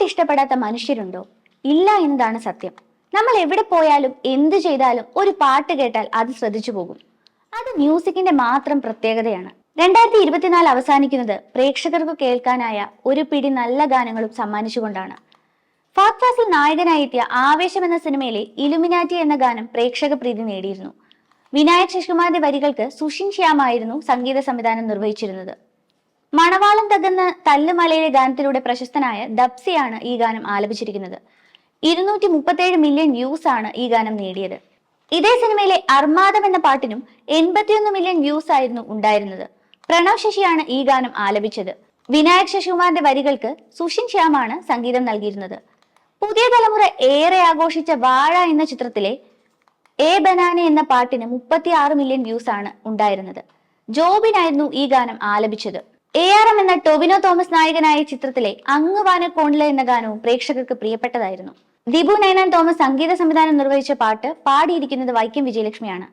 പാട്ട് ഇഷ്ടപ്പെടാത്ത മനുഷ്യരുണ്ടോ? ഇല്ല എന്നതാണ് സത്യം. നമ്മൾ എവിടെ പോയാലും എന്തു ചെയ്താലും ഒരു പാട്ട് കേട്ടാൽ അത് ശ്രദ്ധിച്ചു പോകും. അത് മ്യൂസിക്കിന്റെ മാത്രം പ്രത്യേകതയാണ്. 2024 അവസാനിക്കുന്നത് പ്രേക്ഷകർക്ക് കേൾക്കാനായ ഒരു പിടി നല്ല ഗാനങ്ങളും സമ്മാനിച്ചുകൊണ്ടാണ്. ഫഹദ് ഫാസിൽ നായകനായി എത്തിയ ആവേശം എന്ന സിനിമയിലെ ഇലുമിനാറ്റി എന്ന ഗാനം പ്രേക്ഷക പ്രീതി നേടിയിരുന്നു. വിനായക് ശശികുമാറിന്റെ വരികൾക്ക് സുഷിൻ ശ്യാമായിരുന്നു സംഗീത സംവിധാനം നിർവഹിച്ചിരുന്നത്. മണവാളം തകർന്ന തല്ലുമലയിലെ ഗാനത്തിലൂടെ പ്രശസ്തനായ ദപ്സിയാണ് ഈ ഗാനം ആലപിച്ചിരിക്കുന്നത്. 237 മില്യൺ വ്യൂസ് ആണ് ഈ ഗാനം നേടിയത്. ഇതേ സിനിമയിലെ അർമാദം എന്ന പാട്ടിനും 81 മില്യൺ വ്യൂസ് ആയിരുന്നു ഉണ്ടായിരുന്നത്. പ്രണവ് ശശിയാണ് ഈ ഗാനം ആലപിച്ചത്. വിനായക് ശശികുമാറിന്റെ വരികൾക്ക് സുഷിൻ ശ്യാമാണ് സംഗീതം നൽകിയിരുന്നത്. പുതിയ തലമുറ ഏറെ ആഘോഷിച്ച വാഴ എന്ന ചിത്രത്തിലെ എ ബനാന എന്ന പാട്ടിന് 36 മില്യൺ വ്യൂസ് ആണ് ഉണ്ടായിരുന്നത്. ജോബിനായിരുന്നു ഈ ഗാനം ആലപിച്ചത്. ARM എന്ന ടൊവിനോ തോമസ് നായകനായ ചിത്രത്തിലെ അങ്ങ് വാനക്കോണില എന്ന ഗാനവും പ്രേക്ഷകർക്ക് പ്രിയപ്പെട്ടതായിരുന്നു. ദിബു നൈനാൻ തോമസ് സംഗീത സംവിധാനം നിർവഹിച്ച പാട്ട് പാടിയിരിക്കുന്നത് വൈക്കം വിജയലക്ഷ്മിയാണ്.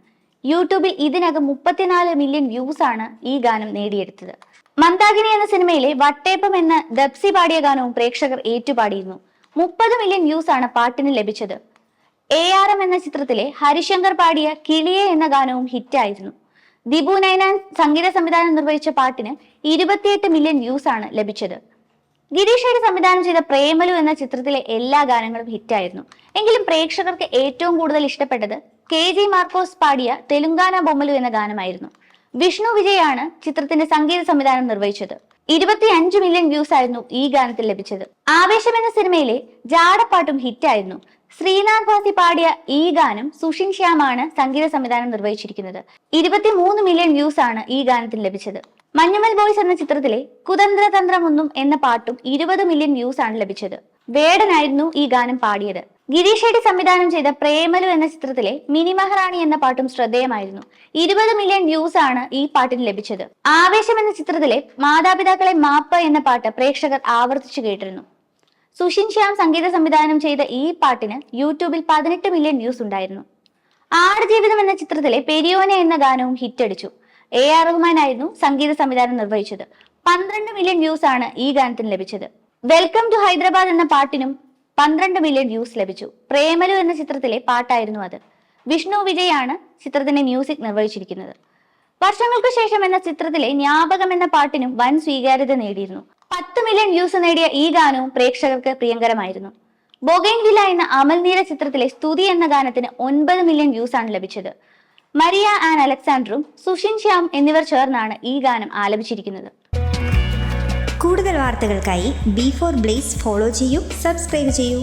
യൂട്യൂബിൽ ഇതിനകം 34 മില്യൺ വ്യൂസ് ആണ് ഈ ഗാനം നേടിയെടുത്തത്. മന്ദാകിനി എന്ന സിനിമയിലെ വട്ടേപ്പം എന്ന ദപ്സി പാടിയ ഗാനവും പ്രേക്ഷകർ ഏറ്റുപാടിയിരുന്നു. 30 മില്യൺ വ്യൂസ് ആണ് പാട്ടിന് ലഭിച്ചത്. ARM എന്ന ചിത്രത്തിലെ ഹരിശങ്കർ പാടിയ കിളിയെ എന്ന ഗാനവും ഹിറ്റായിരുന്നു. ദിബു നൈനാൻ സംഗീത സംവിധാനം നിർവഹിച്ച പാട്ടിന് 28 മില്യൺ വ്യൂസ് ആണ് ലഭിച്ചത്. ഗിരീഷ് ഷെഡി സംവിധാനം ചെയ്ത പ്രേമലു എന്ന ചിത്രത്തിലെ എല്ലാ ഗാനങ്ങളും ഹിറ്റായിരുന്നു. എങ്കിലും പ്രേക്ഷകർക്ക് ഏറ്റവും കൂടുതൽ ഇഷ്ടപ്പെട്ടത് KG മാർക്കോസ് പാടിയ തെലുങ്കാന ബൊമ്മലു എന്ന ഗാനമായിരുന്നു. വിഷ്ണു വിജയാണ് ചിത്രത്തിന്റെ സംഗീത സംവിധാനം നിർവഹിച്ചത്. 25 മില്യൺ വ്യൂസ് ആയിരുന്നു ഈ ഗാനത്തിൽ ലഭിച്ചത്. ആവേശം എന്ന സിനിമയിലെ ജാടപ്പാട്ടും ഹിറ്റായിരുന്നു. ശ്രീനാഥ് ഭാസി പാടിയ ഈ ഗാനം സുഷിൻ ശ്യാമാണ് സംഗീത സംവിധാനം നിർവഹിച്ചിരിക്കുന്നത്. 23 മില്യൺ വ്യൂസ് ആണ് ഈ ഗാനത്തിന് ലഭിച്ചത്. മഞ്ഞുമൽ ബോയ്സ് എന്ന ചിത്രത്തിലെ കുതന്ത്രതന്ത്രമൊന്നും എന്ന പാട്ടും 20 മില്യൺ വ്യൂസ് ആണ് ലഭിച്ചത്. വേടനായിരുന്നു ഈ ഗാനം പാടിയത്. ഗിരീഷ് ഷെഡി സംവിധാനം ചെയ്ത പ്രേമലു എന്ന ചിത്രത്തിലെ മിനി മഹാറാണി എന്ന പാട്ടും ശ്രദ്ധേയമായിരുന്നു. 20 മില്യൺ വ്യൂസ് ആണ് ഈ പാട്ടിന് ലഭിച്ചത്. ആവേശം എന്ന ചിത്രത്തിലെ മാതാപിതാക്കളെ മാപ്പ് എന്ന പാട്ട് പ്രേക്ഷകർ ആവർത്തിച്ചു കേട്ടിരുന്നു. സുഷിൻ ശ്യാം സംഗീത സംവിധാനം ചെയ്ത ഈ പാട്ടിന് യൂട്യൂബിൽ 18 മില്യൺ വ്യൂസ് ഉണ്ടായിരുന്നു. ആടുജീവിതം എന്ന ചിത്രത്തിലെ പെരിയോനെ എന്ന ഗാനവും ഹിറ്റടിച്ചു. AR റഹ്മാൻ ആയിരുന്നു സംഗീത സംവിധാനം നിർവഹിച്ചത്. 12 മില്യൺ വ്യൂസ് ആണ് ഈ ഗാനത്തിന് ലഭിച്ചത്. വെൽക്കം ടു ഹൈദരാബാദ് എന്ന പാട്ടിനും 12 മില്യൺ വ്യൂസ് ലഭിച്ചു. പ്രേമലു എന്ന ചിത്രത്തിലെ പാട്ടായിരുന്നു അത്. വിഷ്ണു വിജയാണ് ചിത്രത്തിന്റെ മ്യൂസിക് നിർവഹിച്ചിരിക്കുന്നത്. വർഷങ്ങൾക്ക് ശേഷം എന്ന ചിത്രത്തിലെ ജ്ഞാപകം എന്ന പാട്ടിനും വൻ സ്വീകാര്യത നേടിയിരുന്നു. 10 മില്യൺ വ്യൂസ് നേടിയ ഈ ഗാനവും പ്രേക്ഷകർക്ക് പ്രിയങ്കരമായിരുന്നു. ബൊഗൈൻവില്ല എന്ന അമൽ നീര ചിത്രത്തിലെ സ്തുതി എന്ന ഗാനത്തിന് 9 മില്യൺ വ്യൂസ് ആണ് ലഭിച്ചത്. മരിയ ആൻഡ് അലക്സാണ്ടറും സുഷിൻ ശ്യാം എന്നിവർ ചേർന്നാണ് ഈ ഗാനം ആലപിച്ചിരിക്കുന്നത്. കൂടുതൽ വാർത്തകൾക്കായി B4 Blaze ഫോളോ ചെയ്യൂ, സബ്സ്ക്രൈബ് ചെയ്യൂ.